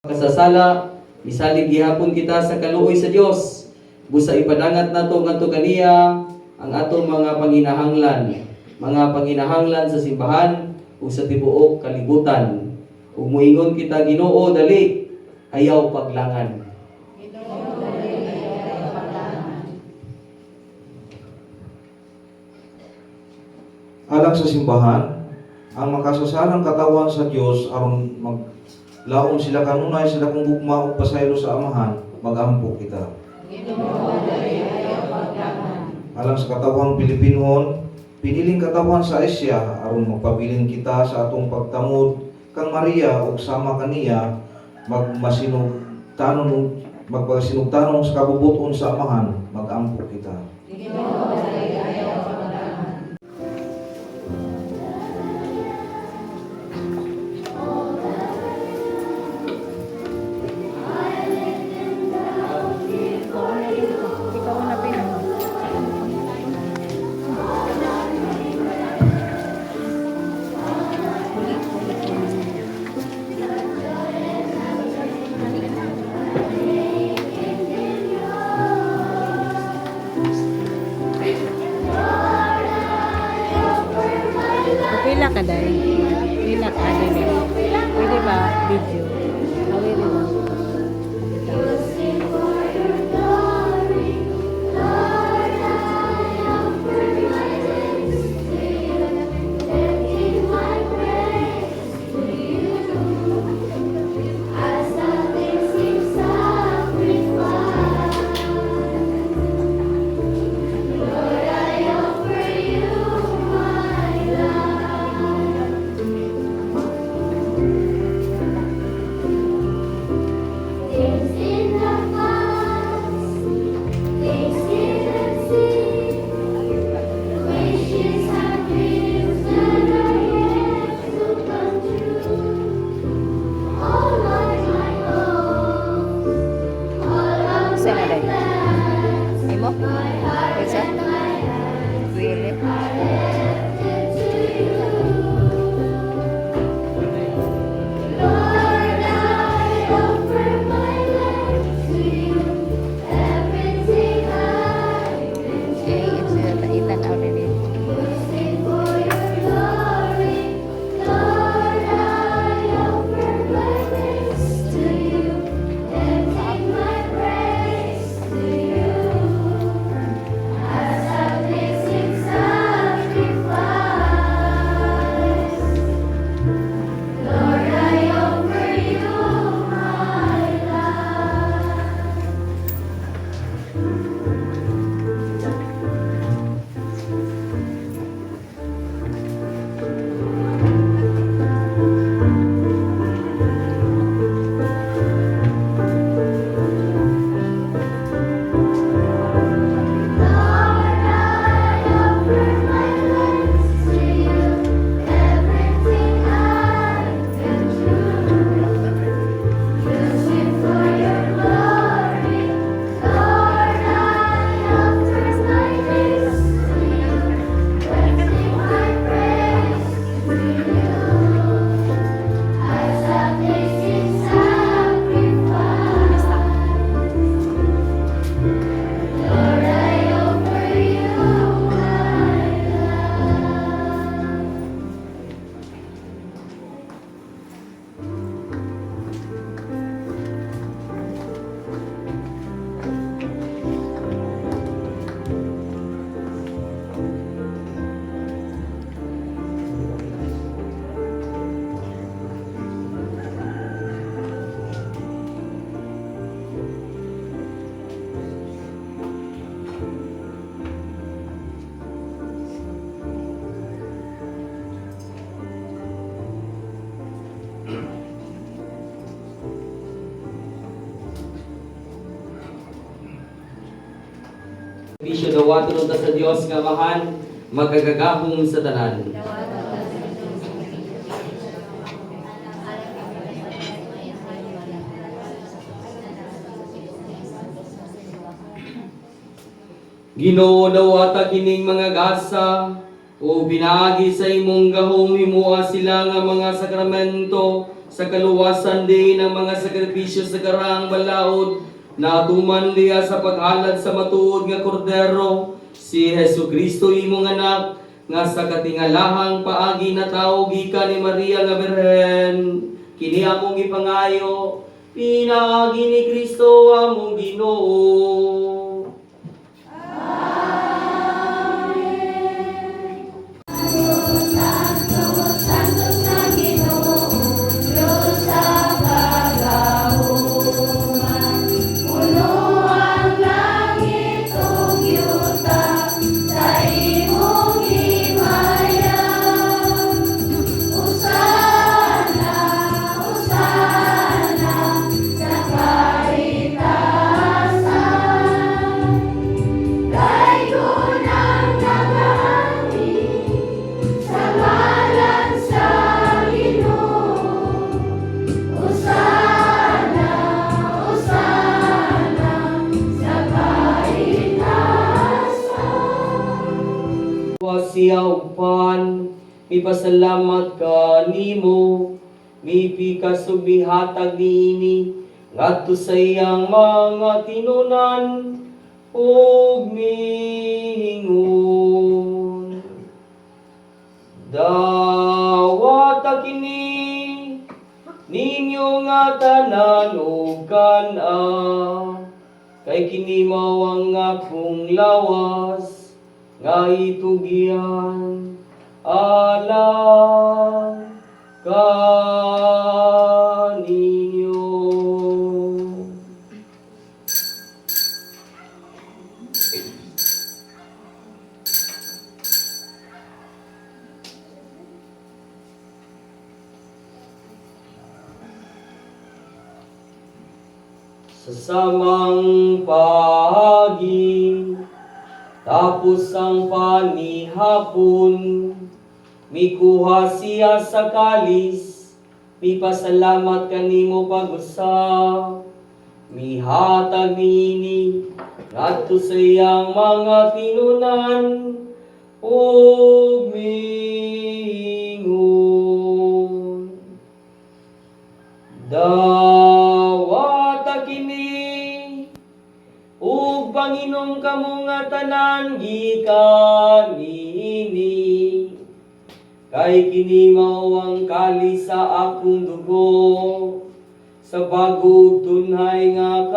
Kasasala, misalig gihapon kita sa kaluoy sa Dios. Busa ipadangat nato ngadto kaniya ang atong mga panginahanglan sa simbahan ug sa tibuok kalibutan. Ug moingon kita, Ginoo, dali, ayaw paglangan. Alang sa simbahan, ang makasasalang katawan sa Dios aron maglaom sila kanunay sila kung gugma ug pasaylo sa Amahan, magampo kita. Alang sa katawang Pilipinon, piniling katawan sa Asia aron magpabilin kita sa atong pagtamod kang Maria ug sama kaniya magpasinugtanon sa kabubuton sa Amahan, magampo kita. Pila ka dahil? Pila ka dahil? Pwede ba video? Pwede ba? Sana dahil? Ay mo? Isa? Really? Bisyo dawaton ta sa Dios nga Amahan, magagagahom sa tanan. Ginoo, dawata kining mga gasa o binaagi sa imong gahom, himuha sila nga mga sakramento sa kaluwasan din ng mga sakripisyo sa karang balaod, na tuman diya sa paghalad sa matuod nga kordero, si Hesu Kristo imong anak, nga sa katingalahang paagi na tao gikan ni Maria nga Birhen, kini among ipangayo, pinaagi ni Kristo among Ginoo. Siya upan, mipasalamat ka nimo, mipikas ug mihatag niini, ngadto sa iyang mga tinunan, ug miingon. Dawata kini, ninyo nga tanan ug kana, kay kini mao ang akong lawas, nga itugyan alang kaninyo. Sa samang pagi, tapos ang panihapon, mikuha siya sa kalis, mipasalamat kanimo pag-usa, mihatag niini, ngadto sa iyang mga tinunan, ug miingon. Dawata kini, ug Panginoong kamo nga tanan gikan niini, kay kini mao ang kalis sa akong dugo, sa bagong tunhay nga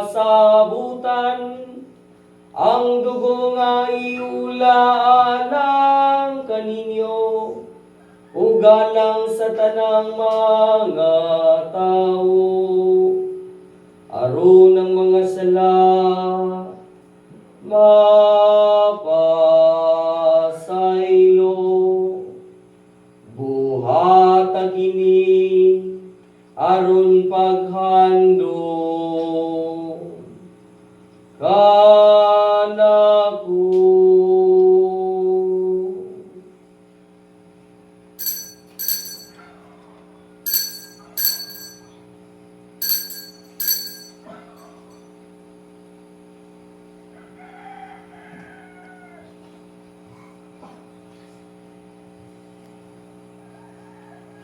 kasabutan, ang dugo nga iula alang kaninyo, ug alang sa tanang mga tao, aron ang mga sala mapasaylo. Buhatag kini aron paghandom kanako.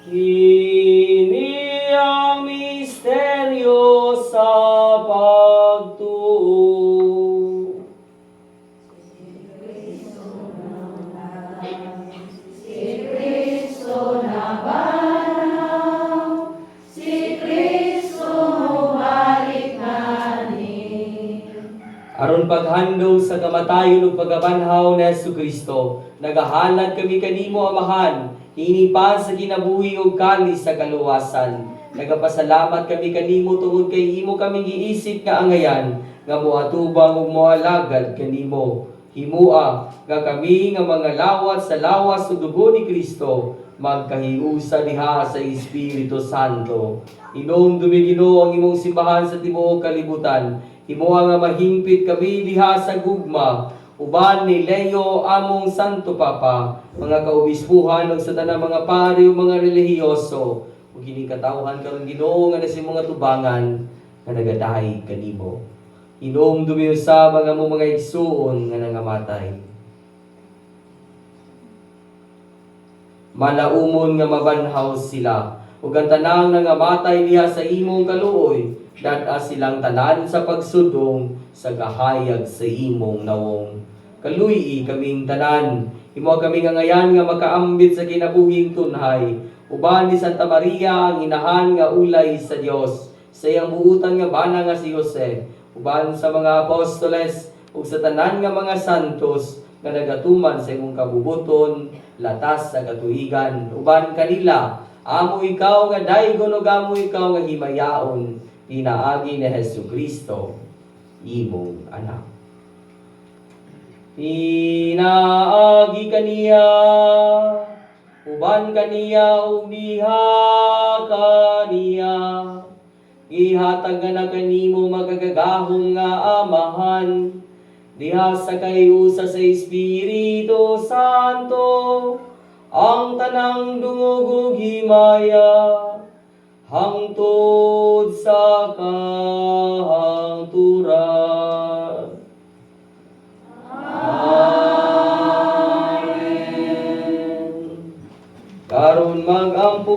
Kini ang misteryo sa pagtuo. Aron paghandog sa kamatayon ug pagabanhaw ni Jesucristo, nagahalad kami kanimo Amahan, hinipan sa kinabuhi ug kalis sa kaluwasan. Nagapasalamat kami kanimo tungod kay imo kami giisip nga angayan, nga moatubang ug moalagad kanimo. Himua nga kami nga mga lawat sa lawas ug dugo ni Kristo, magkahiusa diha sa Espiritu Santo. Inom dumi Ginoo ang imong simbahan sa tibuok kalibutan. Himua nga mahimpit kami diha sa gugma, uban ni Leo among Santo Papa, mga kaobispuhan ug sa tanang mga pari ug mga relihiyoso, ug kini katawhan karon Ginoo nga nasi mga tubangan nga nagadahi kanimo. Inom dumi sa mga igsuon nga nangamatay. Malaumon nga mabanhaw sila, ug ang tanang nangamatay diha sa imong kaluoy, dad-a silang tanan sa pagsudong sa kahayag sa imong nawong. Kaluy kaming tanan, imo kaming angayan nga makaambit sa kinabuhing tunhay. Uban ni Santa Maria ang inahan nga ulay sa Dios, sa iyang buutan nga bana nga si Jose, uban sa mga apostoles ug sa tanan nga mga santos nga nagatuman sa imong kabubuton, latas sa katuigan. Uban kanila, amo ikaw nga daygon ug amo ikaw nga himayaon, pinaagi ni Hesukristo, imong anak. Pinaagi kaniya, uban kaniya ug diha kaniya, ihatag na kanimo magagagahong nga amahan, diha sa kayusa sa Espiritu Santo, ang tanang dungog ug himaya, hangtod sa kahangturan. Amen. Karon mag-ampo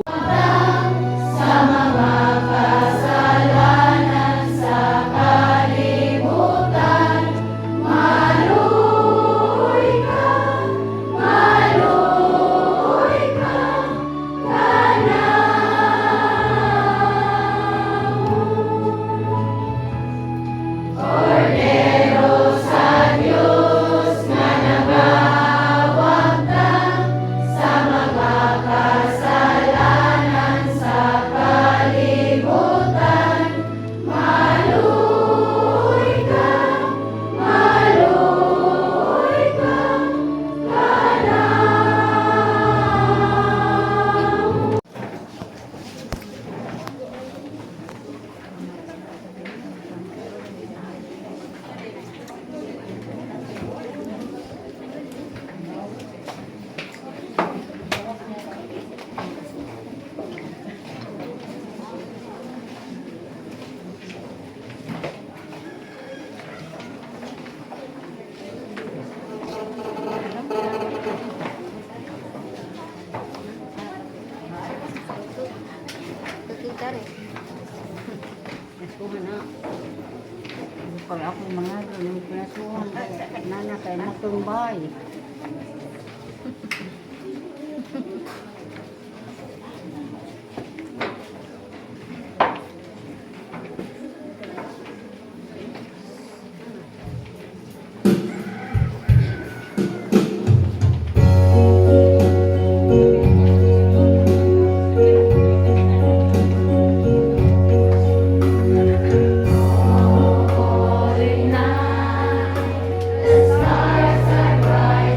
Nasuhan na. Pag ako mga doon, nasuhan. Nana kayo natumbay. The stars are bright.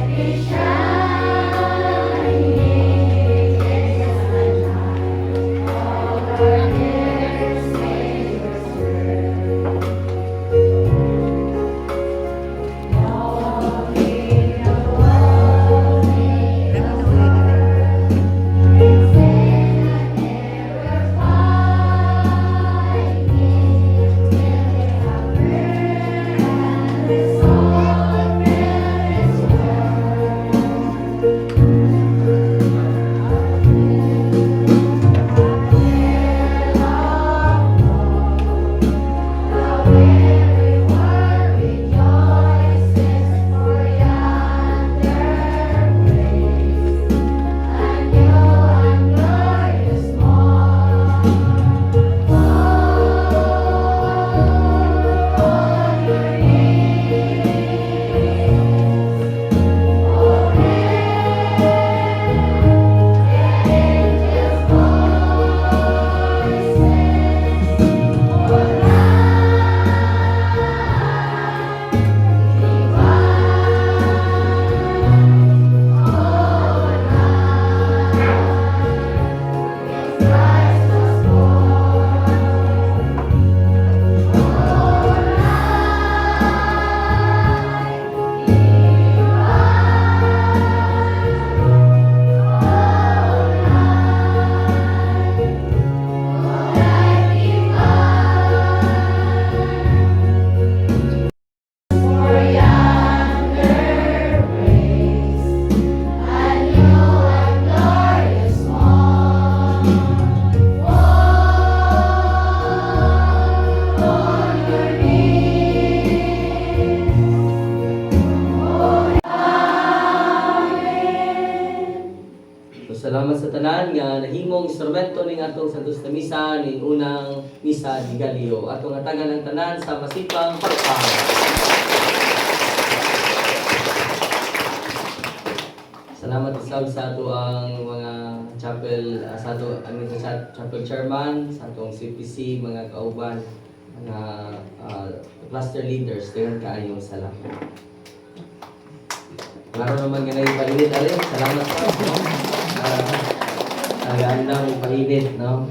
nga nahimong instrumento ning atong Santos na Misa ning unang Misa di Galileo. Atong hatagan ang tanan sa masipang pagpang. Salamat isab sa ato ang mga chapel, sa ato ang chapel chairman, sa atong CPC, mga kauban, mga cluster leaders, dengan kaayong salamat. Klaro naman ganay painit alin. Salamat po. Nagandang painit, no?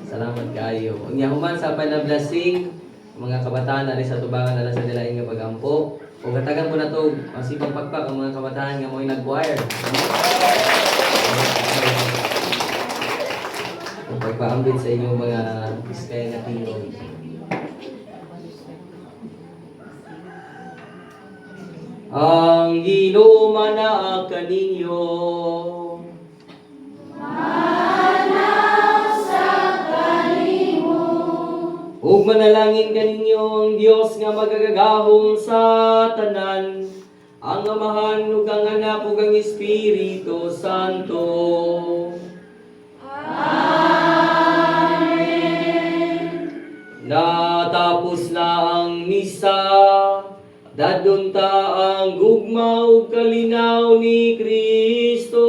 Salamat kaayo. Unya human sa blessing, mga kabataan ali sa tubangan ala sa dilain nga pagampo. O katagan po na to, masipang pagpak ang mga kabataan nga mo'y nag-choir. Pagpaambit sa inyong mga iskay na tingog. Ang Ginoo manaa kaninyo. Ug manalangin kaninyo ang Dios nga magagagahom sa tanan, ang Amahan ug ang Anak ug ang Espiritu Santo. Amen. Natapos na ang misa, dadun ta ang gugma ug kalinaw ni Kristo.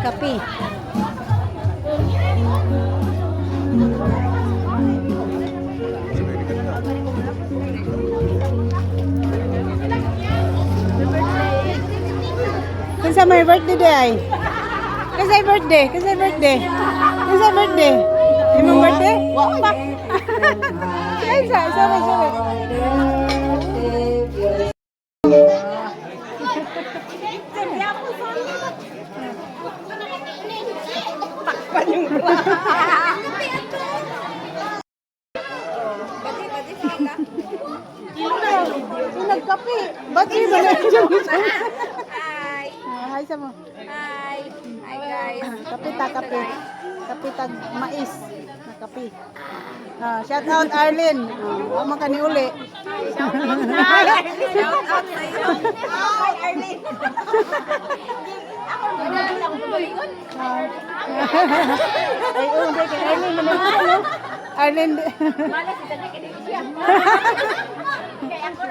Kape. Kinsa may birthday day ay? Kinsa birthday? Kinsa birthday? Kinsa birthday? Imong birthday? Wa pa. Kinsa? Sorry. Nagkape. Ba't yun ba na yung Hi. Hi sa mo. Hi. Hi guys. Kape ta, kape. Kape tag mais. Kape. Shout out Arlene. Ama ka ni uli. Shout out sa iyo. Hi Arlene. Ako magaling ako bulingon. Ay, hindi kay Arlene man. Arlene. Malas ito na kinito siya. Kaya ako